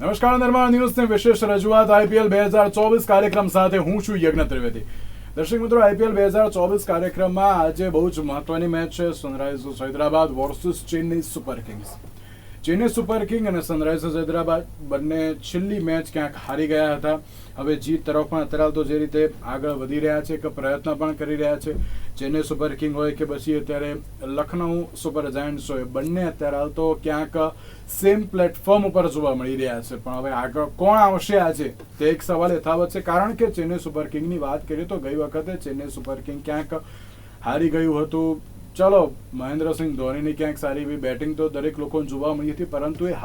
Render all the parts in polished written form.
નમસ્કાર, નિર્માણ ન્યૂઝની વિશેષ રજૂઆત આઈપીએલ 2024 કાર્યક્રમ સાથે હું છું યજ્ઞ ત્રિવેદી. દર્શક મિત્રો, આઈપીએલ 2024 કાર્યક્રમમાં આજે બહુ જ મહત્વની મેચ છે. Sunrisers Hyderabad versus Chennai super Kings. Chennai super king અને સનરાઇઝર્સ હૈદરાબાદ બંને છેલ્લી મેચ ક્યાંક હારી ગયા હતા. હવે જીત તરફ પણ અત્યારે તો જે રીતે આગળ વધી રહ્યા છે કે પ્રયત્ન પણ કરી રહ્યા છે. ચેન્નઈ સુપર કિંગ હોય કે પછી અત્યારે લખનઉ સુપર જાયન્ટ્સ હોય, બંને અત્યારે હાલ તો ક્યાંક સેમ પ્લેટફોર્મ ઉપર જોવા મળી રહ્યા છે. પણ હવે આગળ કોણ આવશે આજે તે એક સવાલ યથાવત છે. કારણ કે ચેન્નઈ સુપર કિંગની વાત કરીએ તો ગઈ વખતે ચેન્નઈ સુપર કિંગ ક્યાંક હારી ગયું હતું. ચલો, મહેન્દ્રસિંહ ધોનીની ક્યાંક સારી એવી બેટિંગ તો દરેક લોકોને જોવા મળી હતી, પરંતુ એ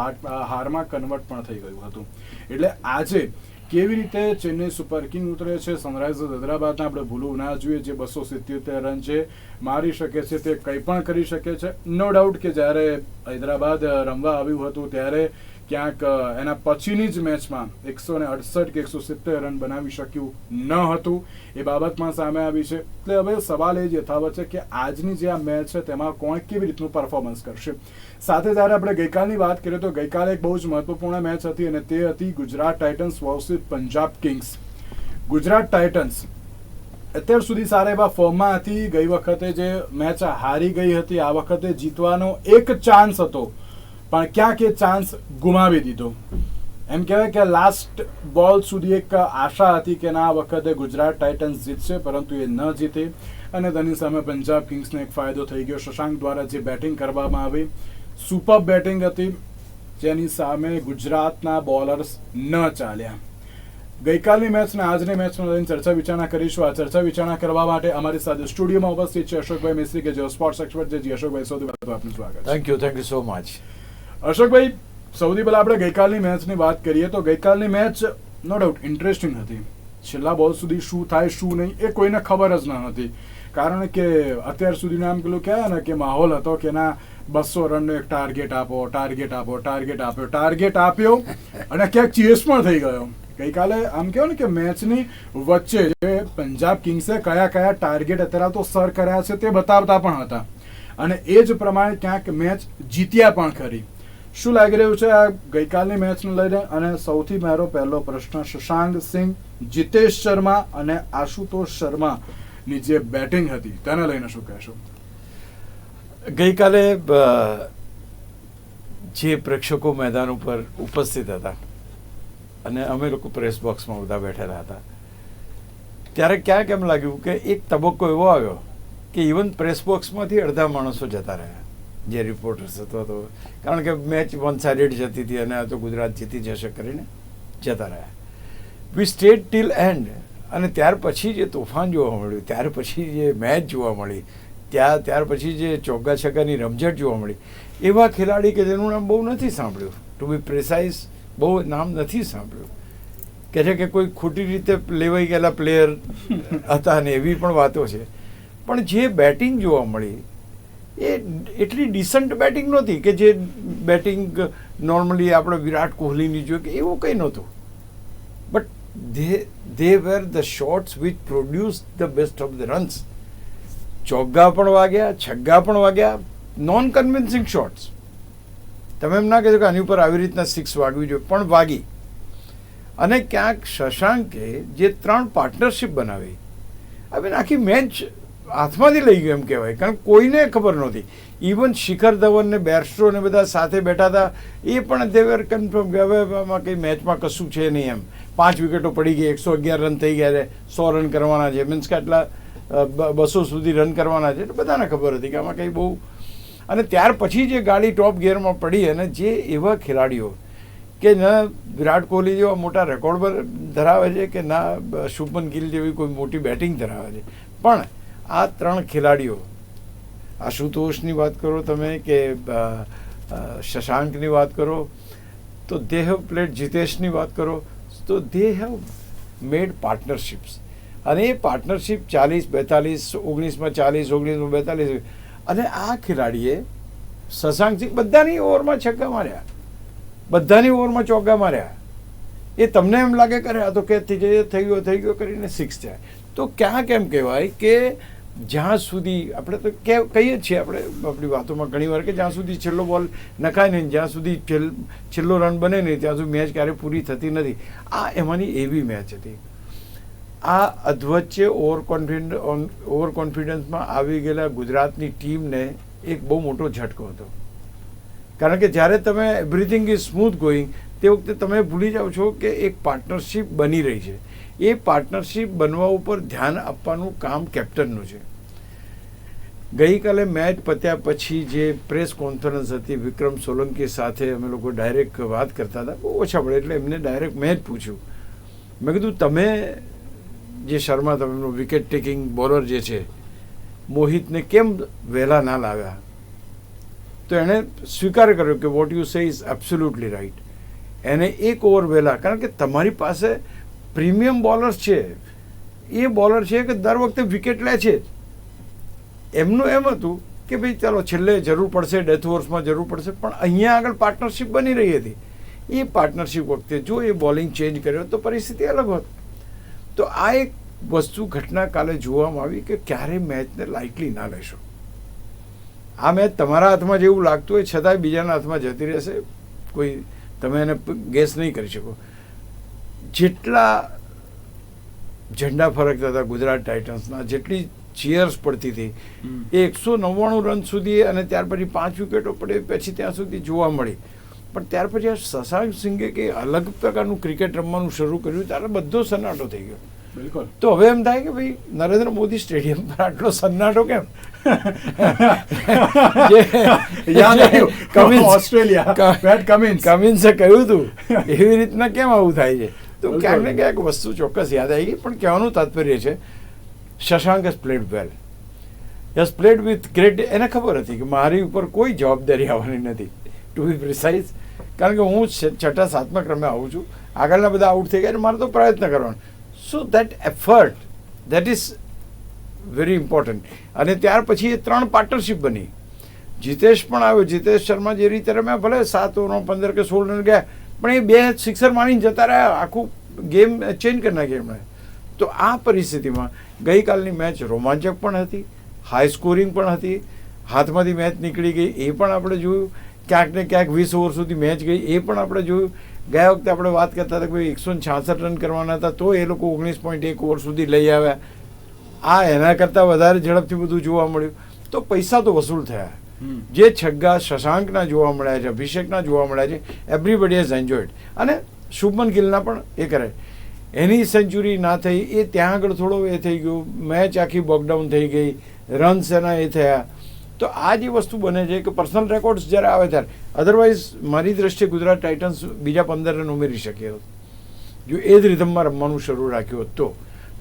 હારમાં કન્વર્ટ પણ થઈ ગયું હતું. એટલે આજે કેવી રીતે ચેન્નઈ સુપર કિંગ ઉતરે છે, સનરાઇઝર્સ હૈદરાબાદને આપણે ભૂલવું ના જોઈએ, જે 277 રન છે મારી શકે છે, તે કંઈ પણ કરી શકે છે. નો ડાઉટ કે જ્યારે હૈદરાબાદ રમવા આવ્યું હતું ત્યારે ક્યાંક એના પછીની જ મેચમાં 168 કે 170 રન બનાવી શક્યું ન હતું. એ બાબતમાં સામે આવી છે. એટલે હવે સવાલ એ જ યથાવત છે કે આજની જે આ મેચ છે તેમાં કોણ કેવી રીતનું પરફોર્મન્સ કરશે. સાથે જ્યારે આપણે ગઈકાલની વાત કરીએ તો ગઈકાલે એક બહુ જ મહત્વપૂર્ણ મેચ હતી અને તે હતી Gujarat Titans versus Punjab Kings. Gujarat Titans અત્યાર સુધી સારા એવા ફોર્મમાં હતી. ગઈ વખતે જે મેચ હારી ગઈ હતી, આ વખતે જીતવાનો એક ચાન્સ હતો, પણ ક્યાંક એ ચાન્સ ગુમાવી દીધો. એમ કહેવાય કે લાસ્ટ બોલ સુધી એક આશા હતી કે ના, આ વખતે ગુજરાત ટાઇટન્સ જીતશે, પરંતુ એ ન જીતે અને તેની સામે પંજાબ કિંગ્સને એક ફાયદો થઈ ગયો. શશાંક દ્વારા જે બેટિંગ કરવામાં આવી, સુપર બેટિંગ હતી, જેની સામે ગુજરાતના બોલર્સ ન ચાલ્યા. ગઈકાલની મેચ અને આજની મેચમાં લઈને ચર્ચા વિચારણા કરીશું. આ ચર્ચા વિચારણા કરવા માટે અમારી સાથે સ્ટુડિયોમાં ઉપસ્થિત છે અશોકભાઈ મિસ્ત્રી, કે જે સ્પોર્ટ્સ એક્સપર્ટ છે. જી અશોકભાઈ, સૌથી પહેલા આપનું સ્વાગત છે. Thank you so much. અશોકભાઈ, સૌથી પહેલા આપણે ગઈકાલની મેચની વાત કરીએ તો ગઈકાલની મેચ નો ડાઉટ ઇન્ટરેસ્ટિંગ હતી. છેલ્લા બોલ સુધી શું થાય શું નહીં એ કોઈને ખબર જ ન હતી. કારણ કે અત્યાર સુધીનું આમ પેલું કહેવાય ને કે માહોલ હતો કે ના, 200 રનનો એક ટાર્ગેટ આપો, ટાર્ગેટ આપો, ટાર્ગેટ આપ્યો, ટાર્ગેટ આપ્યો અને ક્યાંક ચેસ પણ થઈ ગયો. ગઈકાલે આમ કહેવાય ને કે મેચની વચ્ચે જે પંજાબ કિંગ્સે કયા કયા ટાર્ગેટ અત્યારે તો સર કર્યા છે તે બતાવતા પણ હતા અને એ જ પ્રમાણે ક્યાંક મેચ જીત્યા પણ ખરી. શું લાગી રહ્યું છે આ ગઈકાલની મેચને લઈને? અને સૌથી મારો પહેલો પ્રશ્ન, શશાંક સિંહ, જીતેશ શર્મા અને આશુતોષ શર્માની જે બેટિંગ હતી તેને લઈને શું કહેશો? ગઈકાલે જે પ્રેક્ષકો મેદાન ઉપર ઉપસ્થિત હતા અને અમે લોકો પ્રેસ બોક્સમાં બધા બેઠેલા હતા, ત્યારે ક્યાંક એમ લાગ્યું કે એક તબક્કો એવો આવ્યો કે ઇવન પ્રેસ બોક્સમાંથી અડધા માણસો જતા રહ્યા, જે રિપોર્ટર્સ હતો તો, કારણ કે મેચ વન સાઇડેડ જતી હતી અને આ તો ગુજરાત જીતી જશે કરીને જતા રહ્યા. વી સ્ટેડ ટીલ એન્ડ. અને ત્યાર પછી જે તોફાન જોવા મળ્યું, ત્યાર પછી જે મેચ જોવા મળી, ત્યાર પછી જે ચોગ્ગા છગ્ગાની રમઝટ જોવા મળી, એવા ખેલાડી કે જેનું નામ બહુ નથી સાંભળ્યું, ટુ બી પ્રિસાઇઝ બહુ નામ નથી સાંભળ્યું, કે છે કે કોઈ ખોટી રીતે લેવાઈ ગયેલા પ્લેયર હતા ને એવી પણ વાતો છે. પણ જે બેટિંગ જોવા મળી એ એટલી ડિસન્ટ બેટિંગ નહોતી કે જે બેટિંગ નોર્મલી આપણે વિરાટ કોહલીની જોઈએ કે એવું કંઈ નહોતું. But they were the shots which produced the best of the runs. ચોગ્ગા પણ વાગ્યા, છગ્ગા પણ વાગ્યા, નોન કન્વિન્સિંગ શોટ્સ. તમે એમ ના કહેશો કે આની ઉપર આવી રીતના 6 વાગવી જોઈએ, પણ વાગી. અને ક્યાંક શશાંકે જે 3 પાર્ટનરશિપ બનાવી, હવે આખી મેચ હાથમાંથી લઈ ગયું એમ કહેવાય. કારણ કોઈને ખબર નહોતી. ઇવન શિખર ધવન ને બેરસ્ટો ને બધા સાથે બેઠા હતા, એ પણ દેવર કન્ફર્મ કે હવે આમાં કંઈ મેચમાં કશું છે નહીં એમ. 5 વિકેટો પડી ગઈ, 111 રન થઈ ગયા છે, 100 રન કરવાના છે, મીન્સ કે આટલા 200 સુધી રન કરવાના છે. એટલે બધાને ખબર હતી કે આમાં કંઈ બહુ. અને ત્યાર પછી જે ગાડી ટોપ ગિયરમાં પડી અને જે એવા ખેલાડીઓ કે ના વિરાટ કોહલી જેવા મોટા રેકોર્ડ ધરાવે છે કે ના શુભમન ગિલ જેવી કોઈ મોટી બેટિંગ ધરાવે છે, પણ આ 3 ખેલાડીઓ, આશુતોષની વાત કરો તમે કે શશાંકની વાત કરો, તો દે હેવ પ્લેડ, જીતેશની વાત કરો તો દે હેવ મેડ પાર્ટનરશિપ્સ. અને એ પાર્ટનરશિપ 40-42, 19માં 40, 19માં 42. અને આ ખેલાડીએ શશાંક સિંહ બધાની ઓવરમાં છગ્ગા માર્યા, બધાની ઓવરમાં ચોગ્ગા માર્યા. એ તમને એમ લાગે કરે આ તો કે થઈ ગયો કરીને 6 થાય. તો ક્યાંક એમ કહેવાય કે જ્યાં સુધી આપણે તો કહીએ જ છીએ આપણે આપણી વાતોમાં ઘણી વાર કે જ્યાં સુધી છેલ્લો બોલ નખાય નહીં, જ્યાં સુધી છેલ્લો રન બને નહીં ત્યાં સુધી મેચ ક્યારેય પૂરી થતી નથી. આ એમાંની એવી મેચ હતી. આ અધવચ્ચે ઓવર કોન્ફિડન્સમાં આવી ગયેલા ગુજરાતની ટીમને એક બહુ મોટો ઝટકો હતો. કારણ કે જ્યારે તમે એવરીથિંગ ઇઝ સ્મૂથ ગોઈંગ તે વખતે તમે ભૂલી જાઓ છો કે એક પાર્ટનરશિપ બની રહી છે. એ પાર્ટનરશિપ બનવા ઉપર ધ્યાન આપવાનું કામ કેપ્ટનનું છે. ગઈકાલે મેચ પત્યા પછી જે પ્રેસ કોન્ફરન્સ હતી વિક્રમ સોલંકી સાથે અમે લોકો ડાયરેક્ટ વાત કરતા હતા, બહુ ઓછા પડે એટલે એમને ડાયરેક્ટ મેં જ પૂછ્યું, મેં કીધું તમે જે શર્મા તમે વિકેટ ટેકિંગ બોલર જે છે મોહિતને કેમ વહેલા ના લાવ્યા? તો એણે સ્વીકાર કર્યો કે what you say is absolutely right. એને એક ઓવર વહેલા, કારણ કે તમારી પાસે પ્રીમિયમ બોલર્સ છે, એ બોલર છે કે દર વખતે વિકેટ લે છે. એમનું એમ હતું કે ભાઈ ચાલો છેલ્લે જરૂર પડશે, ડેથ ઓવર્સમાં જરૂર પડશે, પણ અહીંયા આગળ પાર્ટનરશિપ બની રહી હતી. એ પાર્ટનરશિપ વખતે જો એ બોલિંગ ચેન્જ કર્યો તો પરિસ્થિતિ અલગ હોત. તો આ એક વસ્તુ ઘટના કાલે જોવામાં આવી કે ક્યારે મેચને લાઇટલી ના લેશો. આ મેચ તમારા હાથમાં જેવું લાગતું હોય છતાંય બીજાના હાથમાં જતી રહેશે. કોઈ તમે એને ગેસ નહીં કરી શકો. જેટલા ઝંડા ફરકતા હતા ગુજરાત ટાઇટન્સના, જેટલી ચીયર્સ પડતી હતી એ 199 રન સુધી અને ત્યાર પછી 5 વિકેટો પડે પછી ત્યાં સુધી જોવા મળી. પણ ત્યાર પછી આ શશાંક સિંઘે કે અલગ પ્રકારનું ક્રિકેટ રમવાનું શરૂ કર્યું ત્યારે બધો સન્નાટો થઈ ગયો. બિલકુલ. તો હવે એમ થાય કે ભાઈ નરેન્દ્ર મોદી સ્ટેડિયમ પર આટલો સન્નાટો કેમ? કમિન્સે કહ્યું હતું એવી રીતના કેમ આવું થાય છે? તો ક્યાંક ને ક્યાંક વસ્તુ ચોક્કસ યાદ આવી ગઈ. પણ કહેવાનું તાત્પર્ય છે Shashank has played well, has played with great. એને ખબર હતી કે મારી ઉપર કોઈ જવાબદારી આવવાની નથી, ટુ બી પ્રિસાઇઝ. કારણ કે હું 6-7મા ક્રમે આવું છું, આગળના બધા આઉટ થઈ ગયા, મારે તો પ્રયત્ન કરવાનો. So that effort that is very important. અને ત્યાર પછી એ 3 પાર્ટનરશિપ બની. જીતેશ પણ આવ્યો. જીતેશ શર્મા જે રીતે રમ્યા, ભલે 7 ઓવરમાં 15 કે 16 રન ગયા, પણ એ 2 સિક્સર મારીને જતા રહ્યા, આખું ગેમ ચેન્જ કરી નાખી એમણે. તો આ પરિસ્થિતિમાં ગઈકાલની મેચ રોમાંચક પણ હતી, હાઈ સ્કોરિંગ પણ હતી, હાથમાંથી મેચ નીકળી ગઈ એ પણ આપણે જોયું. ક્યાંક ને ક્યાંક 20 ઓવર સુધી મેચ ગઈ એ પણ આપણે જોયું. ગયા વખતે આપણે વાત કરતા હતા કે 166 રન કરવાના હતા તો એ લોકો 19.1 ઓવર સુધી લઈ આવ્યા. આ એના કરતાં વધારે ઝડપથી બધું જોવા મળ્યું. તો પૈસા તો વસૂલ થયા. જે છગ્ગા શશાંકના જોવા મળ્યા છે, અભિષેકના જોવા મળ્યા છે, એવરીબડી હેઝ એન્જોયડ. અને શુભમન ગિલના પણ એ કરે. એની સેન્ચુરી ના થઈ એ ત્યાં આગળ થોડો એ થઈ ગયો, મેચ આખી બોકડાઉન થઈ ગઈ, રન્સ એના એ થયા. તો આ જે વસ્તુ બને છે કે પર્સનલ રેકોર્ડ્સ જ્યારે આવે ત્યારે, અધરવાઇઝ મારી દ્રષ્ટિએ ગુજરાત ટાઇટન્સ બીજા 15 રન ઉમેરી શકે હોત જો એ જ રિધમમાં રમવાનું શરૂ રાખ્યું હોત.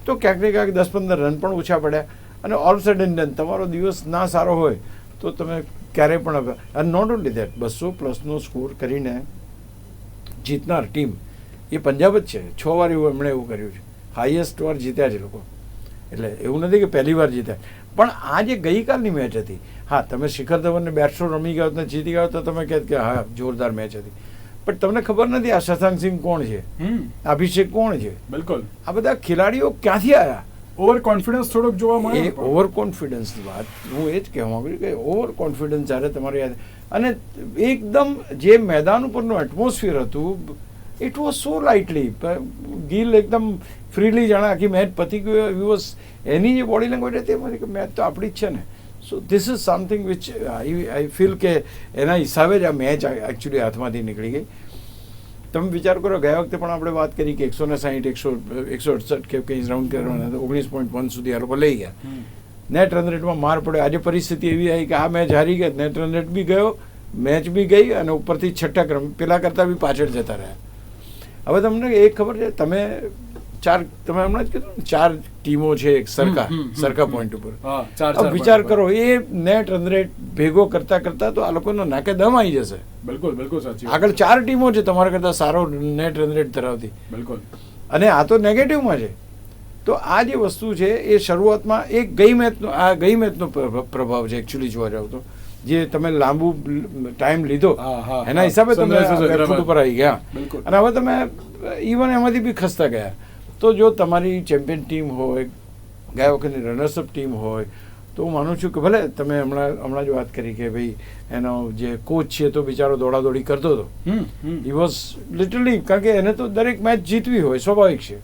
તો ક્યાંક ને ક્યાંક 10-15 રન પણ ઓછા પડ્યા. અને ઓલ સડન ડન તમારો દિવસ ના સારો હોય તો તમે ક્યારેય પણ, અને નોટ ઓનલી દેટ, 200+ સ્કોર કરીને જીતનાર ટીમ એ પંજાબ જ છે. 6 વાર એમણે એવું કર્યું છે, હાઈએસ્ટ વાર જીત્યા છે લોકો. એટલે એવું નથી કે પહેલી વાર જીત્યા. પણ આ જે ગઈકાલની મેચ હતી, હા તમે શિખર ધવનને 200 રમી ગયા ને જીતી ગયા તો તમે કહેત કે હા જોરદાર મેચ હતી, પણ તમને ખબર નથી આ શશાંક સિંહ કોણ છે, અભિષેક કોણ છે. બિલકુલ. આ બધા ખેલાડીઓ ક્યાંથી આવ્યા? ઓવર કોન્ફિડન્સ થોડોક જોવા મળે. એ ઓવર કોન્ફિડન્સની વાત હું એ જ કહેવા માંગુ છું કે ઓવર કોન્ફિડન્સ જ્યારે તમારે યાદ, અને એકદમ જે મેદાન ઉપરનું એટમોસ્ફિયર હતું it was so lightly. Gill એકદમ ફ્રીલી જાણે આખી મેચ પતી ગયો. એની જે બોડી લેંગ્વેજ હતી એમાંથી કે મેચ તો આપણી જ છે ને. So this is something which I feel કે એના હિસાબે જ આ મેચ એકચ્યુઅલી હાથમાંથી નીકળી ગઈ. તમે વિચાર કરો ગયા વખતે પણ આપણે વાત કરી કે 160, 168 કે કંઈ રાઉન્ડ કરવાના હતા, 19.1 સુધી આ લોકો લઈ ગયા. નેટ રન રેટમાં માર પડ્યો. આજે પરિસ્થિતિ એવી આવી કે આ મેચ હારી ગયા, નેટ રન રેટ બી ગયો, મેચ બી ગઈ, અને ઉપરથી 6ઠા ક્રમ પેલા કરતાં બી પાછળ જતા રહ્યા. હવે તમને એક ખબર છે, તમે હમણાં જ કીધું 4 ટીમો છે એક સરખા પોઈન્ટ ઉપર. વિચાર કરો એ નેટ રન રેટ ભેગો કરતા કરતા તો આ લોકોનો નાકે દમ આવી જશે. બિલકુલ બિલકુલ સાચી. આગળ 4 ટીમો છે તમારા કરતા સારો નેટ રન રેટ ધરાવતી. બિલકુલ. અને આ તો નેગેટિવમાં છે. તો આ જે વસ્તુ છે એ શરૂઆતમાં એક ગઈ મેચનો પ્રભાવ છે એકચ્યુઅલી જોવા જાવ તો. જે તમે લાંબુ ટાઈમ લીધો એના હિસાબે તમે ફૂટ ઉપર આવી ગયા. અને હવે તમે ઇવન એમાંથી બી ખસતા ગયા. તો જો તમારી ચેમ્પિયન ટીમ હોય, ગયા વખતની રનર્સઅપ ટીમ હોય, તો હું માનું છું કે ભલે તમે હમણાં જ વાત કરી કે ભાઈ એનો જે કોચ છે તો બિચારો દોડાદોડી કરતો હતો. હી વોઝ લિટરલી, કારણ કે એને તો દરેક મેચ જીતવી હોય, સ્વાભાવિક છે,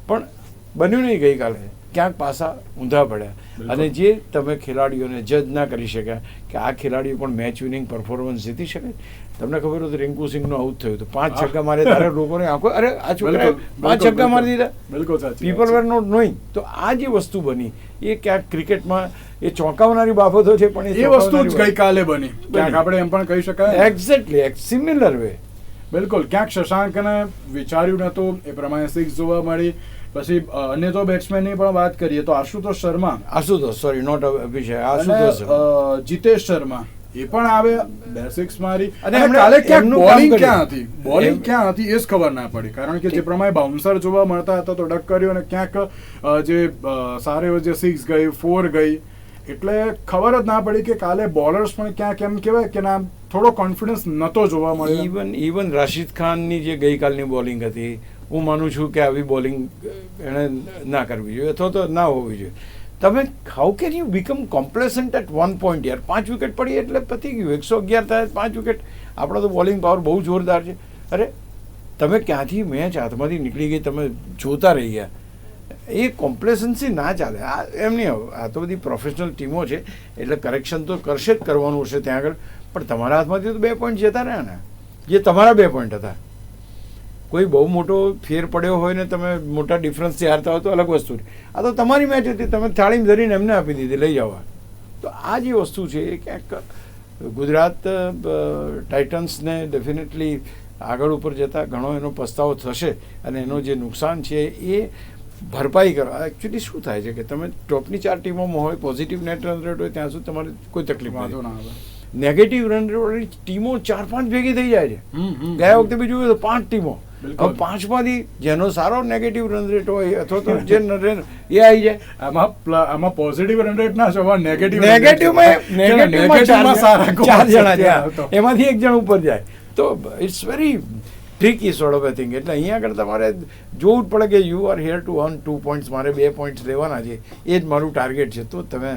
પણ બન્યું નહીં ગઈકાલે. ક્યાંક પાસા ઊંધા પડ્યા. અને જે તમે ખેલાડીઓને જજ ના કરી શક્યા કે આ ખેલાડીઓ પણ મેચ વિનિંગ પરફોર્મન્સ જીતી શકે. તમને ખબર હોય તો રિંકુ સિંહનું આઉટ થયું હતું, 5 છગ્ગા મારે, ત્યારે લોકોને આંખો, અરે આ છોકરાએ 5 છગ્ગા મારી દીધા. બિલકુલ સાચી. People were not knowing. તો આ જે વસ્તુ બની એ ક્યાંક ક્રિકેટમાં એ ચોંકાવનારી બાબતો છે, પણ એ વસ્તુ જ ગઈકાલે બની. ક્યાંક આપણે એમ પણ કહી શકાય એક્ઝેક્ટલી સિમિલર વે. બિલકુલ. ક્યાંક શશાંકને વિચાર્યું નહોતું એ પ્રમાણે 6 જોવા મળી. પછી અન્ય તો બેટ્સમેનની પણ વાત કરીએ તો આશુતોષ શર્મા, સોરી નોટ અભિષેક, આશુતોષ, જીતેશ શર્મા એ પણ આવે, 2 6 મારી. અને કાલે ક્યાંક એમનું બોલિંગ કામ ક્યાં હતી, બોલિંગ ક્યાં હતી એ જ ખબર ના પડી. કારણ કે જે પ્રમાણે બાઉન્સર જોવા મળતા હતા તો ડક કર્યો, અને ક્યાંક જે સારે જે 6 ગઈ, 4 ગઈ, એટલે ખબર જ ના પડી કે કાલે બોલર્સ પણ ક્યાંક એમ કહેવાય કે ના થોડો કોન્ફિડન્સ નતો જોવા મળ્યો. ઇવન રાશિદ ખાનની જે ગઈકાલની બોલિંગ હતી, હું માનું છું કે આવી બોલિંગ એણે ના કરવી જોઈએ અથવા તો ના હોવી જોઈએ. તમે how can you become complacent at 1 point યાર? 5 વિકેટ પડી એટલે પતી ગયું. 111 થાય 5 વિકેટ. આપણો તો બોલિંગ પાવર બહુ જોરદાર છે. અરે તમે ક્યાંથી મેચ હાથમાંથી નીકળી ગઈ તમે જોતા રહી ગયા. એ કોમ્પ્લેસન્સી ના ચાલે. આ એમ નહીં, આ તો બધી પ્રોફેશનલ ટીમો છે એટલે કરેક્શન તો કરશે જ કરવાનું હશે ત્યાં આગળ, પણ તમારા હાથમાંથી તો 2 પોઈન્ટ જતા રહ્યા ને, જે તમારા 2 પોઈન્ટ હતા. કોઈ બહુ મોટો ફેર પડ્યો હોય ને તમે મોટા ડિફરન્સથી હારતા હોય તો અલગ વસ્તુ છે. આ તો તમારી મેચ હતી, તમે થાળીમાં ધરીને એમને આપી દીધી, લઈ જવા. તો આ જે વસ્તુ છે એ ક્યાંક ગુજરાત ટાઇટન્સને ડેફિનેટલી આગળ ઉપર જતાં ઘણો એનો પસ્તાવો થશે, અને એનો જે નુકસાન છે એ ભરપાઈ કરવા. એકચ્યુઅલી શું થાય છે કે તમે ટોપની 4 ટીમોમાં હોય, પોઝિટિવ નેટ રન રેટ હોય ત્યાં સુધી તમારે કોઈ તકલીફ નથી. નેગેટિવ રન રેટવાળી ટીમો 4-5 ભેગી થઈ જાય છે. ગયા વખતે બી જોયું તો 5 ટીમો, હવે 5માંથી જેનો સારો નેગેટિવ રન રેટ હોય અથવા તો જે એ આવી જાય. આમાં પોઝિટિવ રન રેટ ના જોવા, નેગેટિવમાં 4 જણા છે, એમાંથી 1 જણ ઉપર જાય. તો it's very tricky sort of thing. એટલે અહીંયા આગળ તમારે જોવું જ પડે કે you are here to earn 2 points. મારે 2 points લેવાના છે, એ જ મારું ટાર્ગેટ છે, તો તમે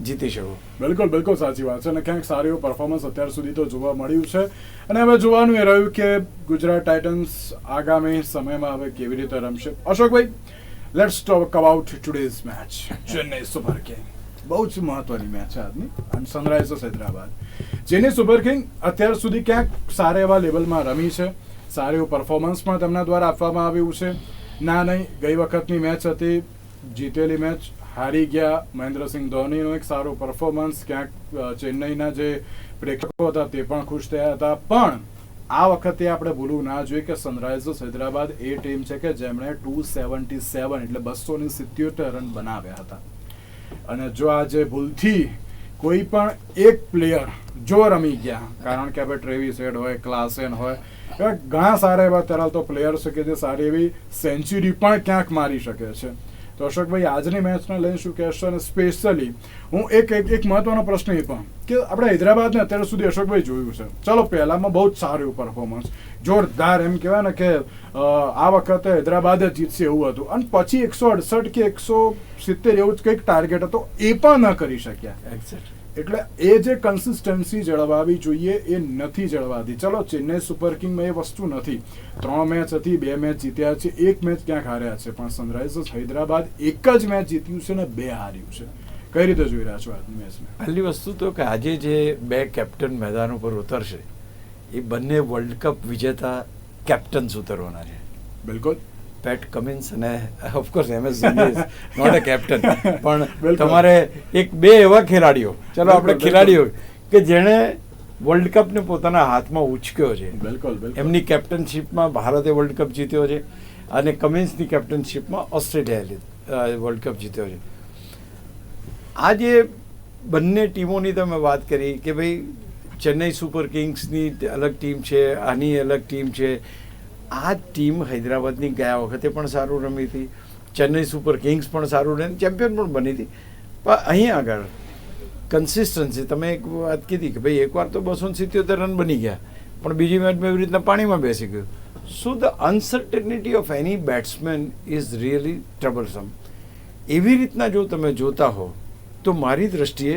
જીતી શકો. બિલકુલ બિલકુલ સાચી વાત છે. અને ક્યાંક સારું એવું પરફોર્મન્સ અત્યાર સુધી તો જોવા મળ્યું છે, અને હવે જોવાનું એ રહ્યું કે ગુજરાત ટાઇટન્સ આગામી સમયમાં હવે કેવી રીતે રમશે. અશોકભાઈ, let's talk about today's match. Chennai super king, બહુ જ મહત્વની મેચ છે આજની, અને Sunrisers Hyderabad. Chennai super king અત્યાર સુધી ક્યાંક સારા એવા લેવલમાં રમી છે, સારું એવું પરફોર્મન્સ પણ તેમના દ્વારા આપવામાં આવ્યું છે. ના નહીં, ગઈ વખતની મેચ હતી, જીતેલી મેચ, હારી ગયા. મહેન્દ્રસિંહ ધોનીનો એક સારો પરફોર્મન્સ, ક્યાંક ચેન્નઈના જે પ્રેક્ષકો હતા તે પણ ખુશ થયા હતા. પણ આ વખતે આપણે ભૂલવું ના જોઈએ કે સનરાઇઝર્સ હૈદરાબાદ એ ટીમ છે કે જેમણે 277 એટલે 277 રન બનાવ્યા હતા. અને જો આજે ભૂલથી કોઈ પણ એક પ્લેયર જો રમી ગયા, કારણ કે હવે ટ્રેવિસ હેડ હોય, ક્લાસેન હોય, ઘણા સારા એવા તરાલતો પ્લેયર છે કે જે સારી એવી સેન્ચુરી પણ ક્યાંક મારી શકે છે. તો અશોકભાઈ, આજની મેચને લઈને શું કહેશો? અને સ્પેશિયલી હું એક મહત્વનો પ્રશ્ન એ પણ કે આપણે હૈદરાબાદને અત્યાર સુધી અશોકભાઈ જોયું છે, ચલો પહેલામાં બહુ જ સારું એવું પરફોર્મન્સ, જોરદાર, એમ કહેવાય ને કે આ વખતે હૈદરાબાદ જ જીતશે એવું હતું, અને પછી 168 કે 170 એવું જ કંઈક ટાર્ગેટ હતો, એ પણ ન કરી શક્યા. એક્ઝેક્ટ. એટલે એ જે કન્સિસ્ટન્સી જળવાવી જોઈએ એ નથી જળવાતી. ચલો ચેન્નઈ સુપર કિંગમાં એ વસ્તુ નથી. 3 મેચ હતી, 2 મેચ જીત્યા છે, 1 મેચ ક્યાંક હાર્યા છે, પણ સનરાઇઝર્સ હૈદરાબાદ 1 જ મેચ જીત્યું છે ને 2 હાર્યું છે. કઈ રીતે જોઈ રહ્યા છો આજની મેચને? પહેલી વસ્તુ તો કે આજે જે 2 કેપ્ટન મેદાન ઉપર ઉતરશે એ બંને વર્લ્ડ કપ વિજેતા કેપ્ટન્સ ઉતરવાના છે. બિલકુલ. પેટ કમિન્સ અને of course MS Dhoni is not a captain, પણ તમારે 2 એવા ખેલાડીઓ, ચલો આપણે ખેલાડીઓ કે જેણે વર્લ્ડ કપને પોતાના હાથમાં ઉચક્યો છે. બિલકુલ. એમની કેપ્ટનશીપમાં ભારતે વર્લ્ડ કપ જીત્યો છે, અને કમિન્સની કેપ્ટનશીપમાં ઓસ્ટ્રેલિયાએ વર્લ્ડ કપ જીત્યો છે. આ જે બંને ટીમોની તમે વાત કરી કે ભાઈ ચેન્નઈ સુપર કિંગ્સની અલગ ટીમ છે, આની અલગ ટીમ છે. આ ટીમ હૈદરાબાદની ગયા વખતે પણ સારું રમી હતી, ચેન્નઈ સુપર કિંગ્સ પણ સારું રમી, ચેમ્પિયન પણ બની હતી. પણ અહીં આગળ કન્સિસ્ટન્સી, તમે એક વાત કીધી કે ભાઈ એકવાર તો 277 રન બની ગયા, પણ બીજી મેચમાં એવી રીતના પાણીમાં બેસી ગયું. So the uncertainty of any batsman is really troublesome. એવી રીતના જો તમે જોતા હો તો મારી દ્રષ્ટિએ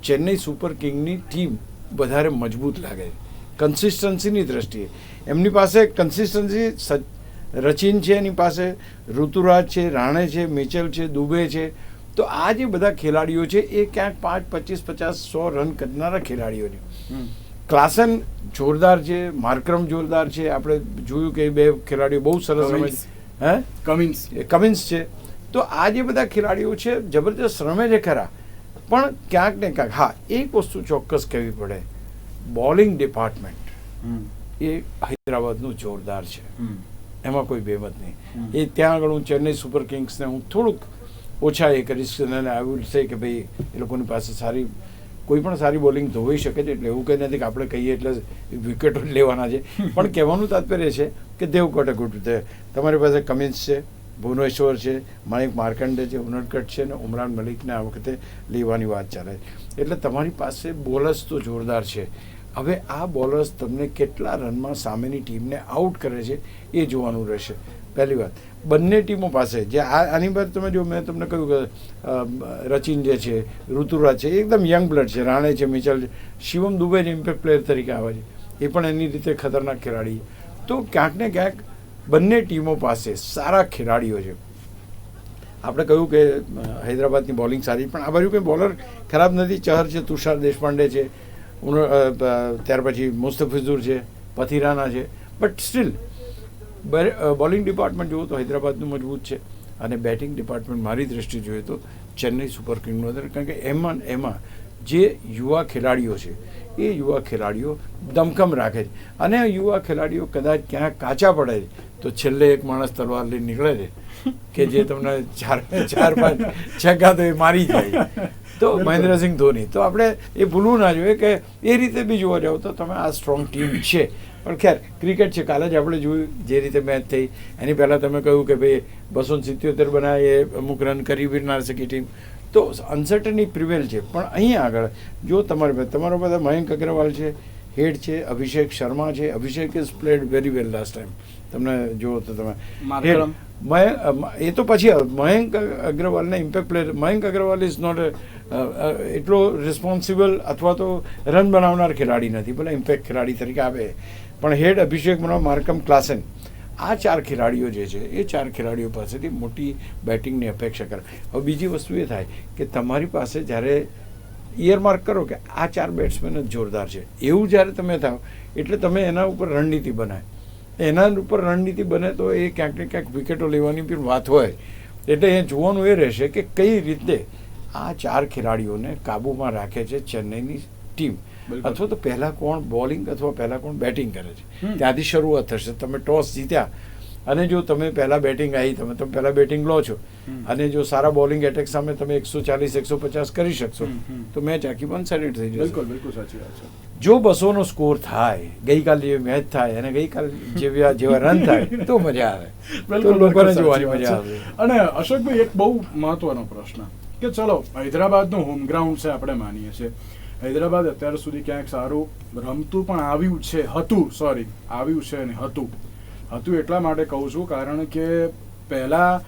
ચેન્નઈ સુપર કિંગની ટીમ વધારે મજબૂત લાગે છે કન્સિસ્ટન્સીની દ્રષ્ટિએ. એમની પાસે કન્સિસ્ટન્સી રચિન છે, એની પાસે ઋતુરાજ છે, રાણે છે, મિચેલ છે, દુબે છે. તો આ જે બધા ખેલાડીઓ છે એ ક્યાંક 5, 25, 50, 100 રન કરનારા ખેલાડીઓ છે. ક્લાસન જોરદાર છે, માર્કરમ જોરદાર છે. આપણે જોયું કે બે ખેલાડીઓ બહુ સરસ રમે છે. કમિન્સ છે. તો આ જે બધા ખેલાડીઓ છે જબરદસ્ત રમે છે ખરા, પણ ક્યાંક ને ક્યાંક હા એક વસ્તુ ચોક્કસ કહેવી પડે, બોલિંગ ડિપાર્ટમેન્ટ એ હૈદરાબાદનું જોરદાર છે, એમાં કોઈ બેમત નહીં. એ ત્યાં આગળ હું ચેન્નઈ સુપર કિંગ્સને હું થોડુંક ઓછા એ કરીશ અને આવું છે કે ભાઈ એ લોકોની પાસે સારી કોઈ પણ સારી બોલિંગ ધોઈ શકે છે. એટલે એવું કંઈ નથી કે આપણે કહીએ એટલે વિકેટો લેવાના છે, પણ કહેવાનું તાત્પર્ય છે કે દેવકોટે ગુટ છે, તમારી પાસે કમિન્સ છે, ભુવનેશ્વર છે, માણિક માર્કંડે છે, ઉનડકટ છે ને ઉમરાન મલિકને આ વખતે લેવાની વાત ચાલે છે. એટલે તમારી પાસે બોલર્સ તો જોરદાર છે. હવે આ બોલર્સ તમને કેટલા રનમાં સામેની ટીમને આઉટ કરે છે એ જોવાનું રહેશે. પહેલી વાત, બંને ટીમો પાસે જે આની પર તમે જો મેં તમને કહ્યું કે રચિન જે છે, ઋતુરાજ છે, એકદમ યંગ બ્લડ છે, રાણે છે, મિચેલ છે, શિવમ દુબે જે ઇમ્પેક્ટ પ્લેયર તરીકે આવે છે, એ પણ એની રીતે ખતરનાક ખેલાડી. તો ક્યાંક ને ક્યાંક બંને ટીમો પાસે સારા ખેલાડીઓ છે. આપણે કહ્યું કે હૈદરાબાદની બોલિંગ સારી, પણ આ બાજુ કંઈ બોલર ખરાબ નથી. ચહર છે, તુષાર દેશપાંડે છે, ત્યાર પછી મુસ્તફિઝુર છે, પથિરાના છે. બટ સ્ટીલ બોલિંગ ડિપાર્ટમેન્ટ જુઓ તો હૈદરાબાદનું મજબૂત છે, અને બેટિંગ ડિપાર્ટમેન્ટ મારી દ્રષ્ટિએ જોઈએ તો ચેન્નઈ સુપર કિંગનું અંદર. કારણ કે એમાં જે યુવા ખેલાડીઓ છે એ યુવા ખેલાડીઓ દમખમ રાખે છે, અને યુવા ખેલાડીઓ કદાચ ક્યાંક કાચા પડે છે તો છેલ્લે એક માણસ તલવાર લઈને નીકળે છે કે જે તમને 4-5 છગ્ગા તો એ મારી જાય. તો મહેન્દ્રસિંહ ધોની. તો આપણે એ ભૂલવું ના જોઈએ કે એ રીતે બી જોવા જાઓ તો તમે આ સ્ટ્રોંગ ટીમ છે. પણ ખેર ક્રિકેટ છે, કાલે જ આપણે જોયું જે રીતે મેચ થઈ. એની પહેલાં તમે કહ્યું કે ભાઈ 277 બનાવે એ અમુક રન કરી બી ના શકી ટીમ. તો અનસર્ટની પ્રિવેલ છે. પણ અહીંયા આગળ જો તમારો બધા મયંક અગ્રવાલ છે, હેડ છે, અભિષેક શર્મા છે. Abhishek is played very well last time. તમને જુઓ તો તમે એ તો પછી મયંક અગ્રવાલને impact player. Mayank Agarwal is not એટલો રિસ્પોન્સિબલ અથવા તો રન બનાવનાર ખેલાડી નથી, ભલે ઇમ્પેક્ટ ખેલાડી તરીકે આવે. પણ હેડ, અભિષેક મનોહર, માર્કમ, ક્લાસન, આ 4 ખેલાડીઓ જે છે એ 4 ખેલાડીઓ પાસેથી મોટી બેટિંગની અપેક્ષા કરે. હવે બીજી વસ્તુ એ થાય કે તમારી પાસે જ્યારે ઇયરમાર્ક કરો કે આ 4 બેટ્સમેન જ જોરદાર છે, એવું જ્યારે તમે થાવ એટલે તમે એના ઉપર રણનીતિ બનાવે. એના ઉપર રણનીતિ બને તો એ ક્યાંક ને ક્યાંક વિકેટો લેવાની પણ વાત હોય. એટલે એ જોવાનું એ રહેશે કે કઈ રીતે આ 4 ખેલાડીઓને કાબૂમાં રાખે છે ચેન્નઈની ટીમ, અથવા તો પહેલાં કોણ બોલિંગ અથવા પહેલાં કોણ બેટિંગ કરે છે, ત્યાંથી શરૂઆત થશે. તમે ટોસ જીત્યા અને જો તમે પહેલાં બેટિંગ આવી, તમે પહેલાં બેટિંગ લો છો અને જો સારા બોલિંગ એટેક સામે તમે 140-150 કરી શકશો તો મેચ આખી વન સાઇડેડ થઈ જશે. બિલકુલ સાચી વાત છે. જો 200નો સ્કોર થાય, ગઈકાલ જેવી મેચ થાય અને ગઈકાલ જેવા રન થાય તો મજા આવે, તો લોકોને જોવાની મજા આવે. અને અશોકભાઈ, એક બહુ મહત્વનો પ્રશ્ન કે ચલો હૈદરાબાદનું હોમ ગ્રાઉન્ડ છે, આપણે માનીએ છીએ હૈદરાબાદ અત્યાર સુધી ક્યાંક સારું રમતું પણ આવ્યું છે, આવ્યું છે અને હતું એટલા માટે કહું છું કારણ કે પહેલાં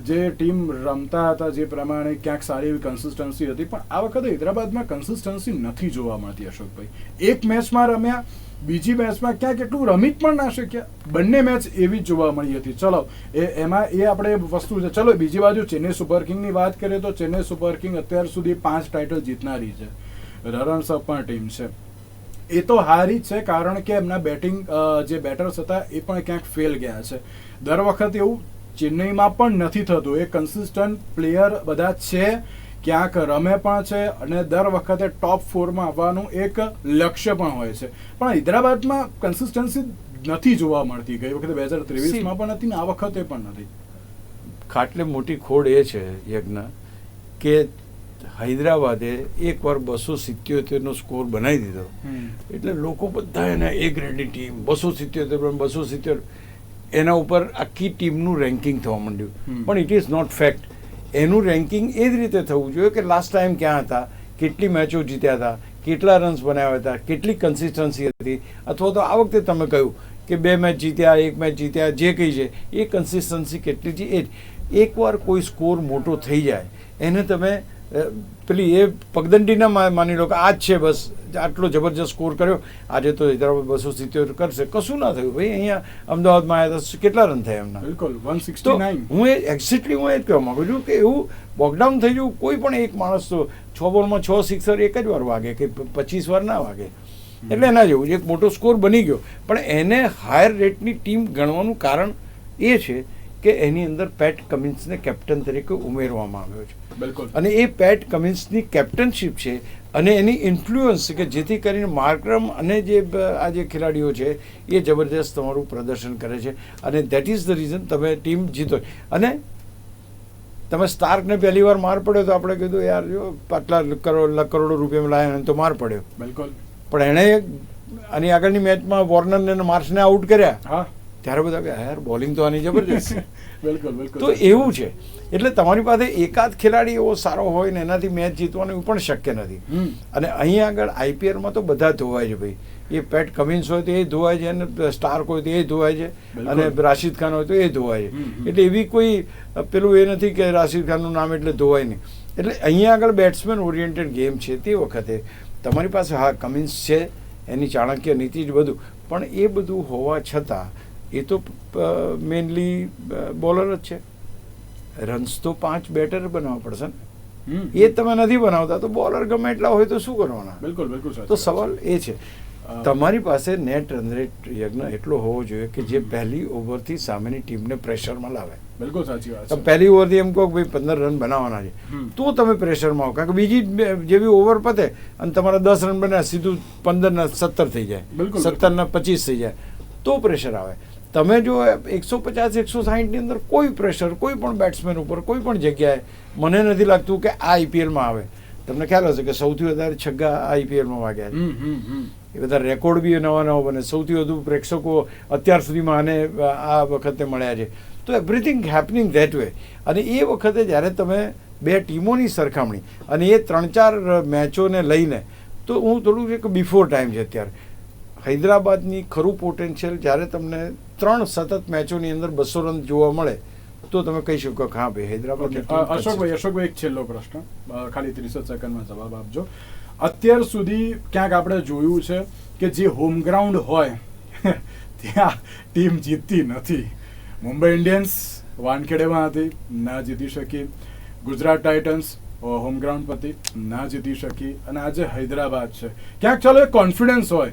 જે ટીમ રમતા હતા જે પ્રમાણે ક્યાંક સારી એવી કન્સિસ્ટન્સી હતી, પણ આ વખતે હૈદરાબાદમાં કન્સિસ્ટન્સી નથી જોવા મળતી. અશોકભાઈ, એક મેચમાં રમ્યા, બીજી મેચમાં ક્યાંક એટલું રમી જ પણ ના શક્યા. બંને મેચ એવી જ જોવા મળી હતી. ચલો એમાં આપણે વસ્તુ છે. ચલો બીજી બાજુ ચેન્નઈ સુપર કિંગની વાત કરીએ તો ચેન્નઈ સુપર કિંગ અત્યાર સુધી 5 ટાઇટલ જીતનારી છે, રનર્સ અપ પણ ટીમ છે. એ તો હારી જ છે કારણ કે એમના બેટિંગ જે બેટર્સ હતા એ પણ ક્યાંક ફેલ ગયા છે. દર વખતે એવું ચેન્નઈમાં પણ નથી થતું. એ કન્સિસ્ટન્ટ પ્લેયર બધા છે, ક્યાંક રમે પણ છે અને દર વખતે ટોપ 4માં આવવાનું એક લક્ષ્ય પણ હોય છે. પણ હૈદરાબાદમાં કન્સિસ્ટન્સી નથી જોવા મળતી. ગઈ વખતે 2023માં પણ નથી ને આ વખતે પણ નથી. ખાટલે મોટી ખોડ એ છે યજ્ઞ કે હૈદરાબાદે એકવાર 277નો સ્કોર બનાવી દીધો એટલે લોકો બધા એને એ ગ્રેડની ટીમ 277 એના ઉપર આખી ટીમનું રેન્કિંગ થવા માંડ્યું. પણ ઇટ ઇઝ નોટ ફેક્ટ. એનું રેન્કિંગ એ જ રીતે થવું જોઈએ કે લાસ્ટ ટાઈમ ક્યાં હતા, કેટલી મેચો જીત્યા હતા, કેટલા રન્સ બનાવ્યા હતા, કેટલી કન્સિસ્ટન્સી હતી, અથવા તો આ વખતે તમે કહ્યું કે 2 મેચ જીત્યા, 1 મેચ જીત્યા, જે કંઈ છે એ કન્સિસ્ટન્સી કેટલી છે એ જ. એકવાર કોઈ સ્કોર મોટો થઈ જાય એને તમે પેલી એ પગદંડીના માની લો કે આ જ છે બસ આટલો જબરજસ્ત સ્કોર કર્યો આજે તો હૈદરાબાદ 270 કરશે, કશું ના થયું ભાઈ. અહીંયા અમદાવાદમાં આવ્યા તો કેટલા રન થયા એમના? બિલકુલ તો 169. હું એ એક્ઝેક્ટલી હું એ જ કહેવા માંગુ છું કે એવું લોકડાઉન થઈ ગયું. કોઈ પણ એક માણસ તો 6 બોલમાં 6 સિક્સર એક જ વાર વાગે કે 25 વાર ના વાગે, એટલે એના જેવું એક મોટો સ્કોર બની ગયો. પણ એને હાયર રેટની ટીમ ગણવાનું કારણ એ છે કે એની અંદર પેટ કમિન્સને કેપ્ટન તરીકે ઉમેરવામાં આવ્યો છે. બિલકુલ. અને એ પેટ કમિન્સની કેપ્ટનશીપ છે અને એની ઇન્ફ્લુઅન્સ કે જેથી કરીને માર્કરમ અને જે આ જે ખેલાડીઓ છે એ જબરજસ્ત તમારું પ્રદર્શન કરે છે અને દેટ ઇઝ ધ રીઝન તમે ટીમ જીતો. અને તમે સ્ટાર્કને પહેલી વાર માર પડ્યો તો આપણે કીધું યાર જો આટલા કરોડો રૂપિયા લાયા તો માર પડ્યો, બિલકુલ. પણ એણે આની આગળની મેચમાં વોર્નરને અને માર્શને આઉટ કર્યા. હા, ત્યારે બધા કે યાર બોલિંગ તો આની જબરજસ્ત છે. બિલકુલ બિલકુલ. તો એવું છે. એટલે તમારી પાસે એકાદ ખેલાડી એવો સારો હોય ને એનાથી મેચ જીતવાનું પણ શક્ય નથી. અને અહીંયા આગળ આઈપીએલમાં તો બધા ધોવાય છે ભાઈ. એ પેટ કમિન્સ હોય તો એ ધોવાય છે અને સ્ટાર્ક હોય તો એ ધોવાય છે અને રાશિદ ખાન હોય તો એ ધોવાય છે. એટલે એવી કોઈ પેલું એ નથી કે રાશિદ ખાનનું નામ એટલે ધોવાય નહીં. એટલે અહીંયા આગળ બેટ્સમેન ઓરિએન્ટેડ ગેમ છે. તે વખતે તમારી પાસે હા કમિન્સ છે, એની ચાણક્ય નીતિ જ બધું, પણ એ બધું હોવા છતાં એ તો મેઇનલી બોલર જ છે. રન્સ તો 5 બેટર બનાવવા પડશે ને, એ તમે નથી બનાવતા તો બોલર ગમે એટલા હોય તો શું કરવાના? બિલકુલ બિલકુલ. તો સવાલ એ છે તમારી પાસે નેટ રન રેટ યજ્ઞ એટલો હોવો જોઈએ કે જે પહેલી ઓવરથી સામેની ટીમને પ્રેશરમાં લાવે. બિલકુલ સાચી વાત છે. પહેલી ઓવરથી એમ કહો કે ભાઈ 15 રન બનાવવાના છે તો તમે પ્રેશરમાં આવો, કારણ કે બીજી જેવી ઓવર પતે અને તમારા 10 રન બન્યા સીધું 15 ના 17 થઈ જાય, 17 ના 25 થઈ જાય તો પ્રેશર આવે. તમે જો 150-160 ની અંદર કોઈ પ્રેશર કોઈ પણ બેટ્સમેન ઉપર કોઈ પણ જગ્યાએ મને નથી લાગતું કે આ આઈપીએલમાં આવે. તમને ખ્યાલ હશે કે સૌથી વધારે છગ્ગા આઈપીએલમાં વાગ્યા છે. એ બધા રેકોર્ડ બી નવા બને. સૌથી વધુ પ્રેક્ષકો અત્યાર સુધીમાં આને આ વખતે મળ્યા છે. તો એવરીથિંગ હેપનિંગ ધેટ વે. અને એ વખતે જ્યારે તમે બે ટીમોની સરખામણી અને એ 3-4 મેચોને લઈને, તો હું થોડું કે બિફોર ટાઈમ છે અત્યારે હૈદરાબાદની ખરું પોટેન્શિયલ જ્યારે તમને 3 સતત મેચોની અંદર 200 રન જોવા મળે તો તમે કહી શકો કે હા ભાઈ હૈદરાબાદ. અશોકભાઈ એક છેલ્લો પ્રશ્ન, ખાલી 30 સેકન્ડમાં જવાબ આપજો. અત્યાર સુધી ક્યાંક આપણે જોયું છે કે જે હોમ ગ્રાઉન્ડ હોય ત્યાં ટીમ જીતતી નથી. મુંબઈ ઇન્ડિયન્સ વાનખેડેમાં હતી, ના જીતી શકી. ગુજરાત ટાઇટન્સ હોમ ગ્રાઉન્ડ પરથી ના જીતી શકી. અને આજે હૈદરાબાદ છે, ક્યાંક ચાલો એક કોન્ફિડન્સ હોય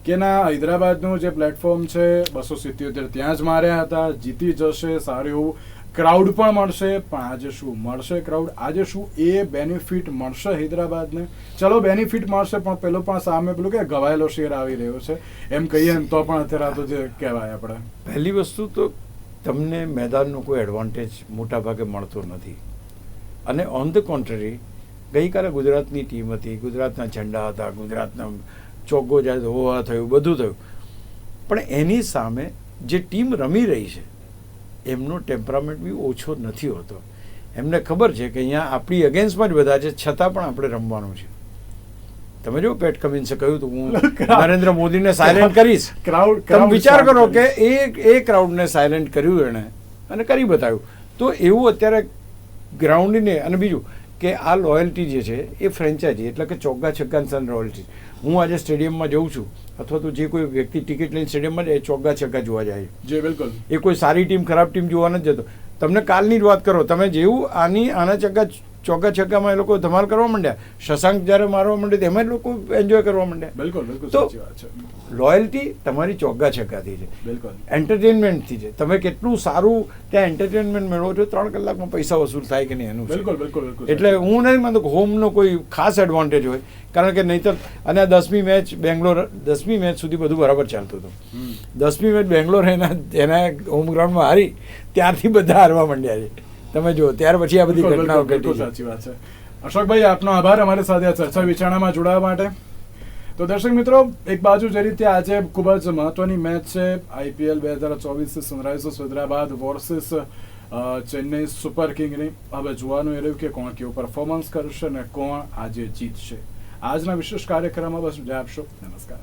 કે ના હૈદરાબાદનું જે પ્લેટફોર્મ છે 277 ત્યાં જ માર્યા હતા, જીતી જશે, સારું એવું ક્રાઉડ પણ મળશે. પણ આજે શું મળશે ક્રાઉડ? આજે શું એ બેનિફિટ મળશે હૈદરાબાદને? ચલો બેનિફિટ મળશે પણ પેલો પણ સામે પેલું કે ગવાયેલો શેર આવી રહ્યો છે એમ કહીએ ને તો પણ અત્યારે તો જે કહેવાય આપણે. પહેલી વસ્તુ તો તમને મેદાનનો કોઈ એડવાન્ટેજ મોટા ભાગે મળતો નથી. અને ઓન ધ કોન્ટ્રરી ગઈકાલે ગુજરાતની ટીમ હતી, ગુજરાતના ઝંડા હતા, ગુજરાતના ચોગ્ગો જાય હોવા થયું, બધું થયું, પણ એની સામે જે ટીમ રમી રહી છે એમનો ટેમ્પરામેન્ટ બી ઓછો નથી હોતો. એમને ખબર છે કે અહીંયા આપણી અગેન્સ્ટમાં જ બધા છે છતાં પણ આપણે રમવાનું છે. તમે જો પેટ કમિન્સે કહ્યું હતું હું નરેન્દ્ર મોદીને સાયલેન્ટ કરીશ. તમે વિચાર કરો કે એ ક્રાઉડને સાયલેન્ટ કર્યું એણે અને કરી બતાવ્યું. તો એવું અત્યારે ગ્રાઉન્ડને, અને બીજું કે આ લોયલ્ટી જે છે એ ફ્રેન્ચાઇઝી એટલે કે ચોગ્ગા છગ્ગા રોયલ્ટી. હું આજે સ્ટેડિયમમાં જઉં છું અથવા તો જે કોઈ વ્યક્તિ ટિકિટ લઈને સ્ટેડિયમમાં જાય ચોગ્ગા છગ્ગા જોવા જાય છે. બિલકુલ. એ કોઈ સારી ટીમ ખરાબ ટીમ જોવા નથી જતો. તમને કાલની જ વાત કરો, તમે જેવું આના ચોગ્ગા છગ્ગામાં એ લોકો ધમાલ કરવા માંડ્યા, શશાંક જ્યારે મારવા માંડે એમાં જ લોકો એન્જોય કરવા માંડ્યા. બિલકુલ બિલકુલ તો સાચી વાત છે. લોયલ્ટી તમારી ચોગ્ગા છગ્ગાથી છે, બિલકુલ એન્ટરટેનમેન્ટથી છે. તમે કેટલું સારું ત્યાં એન્ટરટેનમેન્ટ મેળવો છો, 3 કલાકમાં પૈસા વસૂલ થાય કે નહીં એનું. બિલકુલ બિલકુલ બિલકુલ. એટલે હું નથી માનતો હોમનો કોઈ ખાસ એડવાન્ટેજ હોય, કારણ કે નહીંતર અને આ 10મી મેચ બેંગ્લોર 10મી મેચ સુધી બધું બરાબર ચાલતું હતું. 10મી મેચ બેંગ્લોર એના હોમ ગ્રાઉન્ડમાં હારી ત્યારથી બધા હારવા માંડ્યા છે. તમે જુઓ ત્યાર પછી આ બધી ઘટનાઓ ઘટી. સાચી વાત છે. અશોકભાઈ આપનો આભાર અમારી સાથે આ ચર્ચા વિચારણામાં જોડાવા માટે. તો દર્શક મિત્રો, એક બાજુ જે રીતે આજે ખૂબ જ મહત્વની મેચ છે IPL 2024 Sunrisers Hyderabad versus Chennai super કિંગની. હવે જોવાનું એ રહ્યું કે કોણ કેવું પરફોર્મન્સ કરશે અને કોણ આજે જીતશે. આજના વિશેષ કાર્યક્રમમાં બસ રજા આપશો. નમસ્કાર.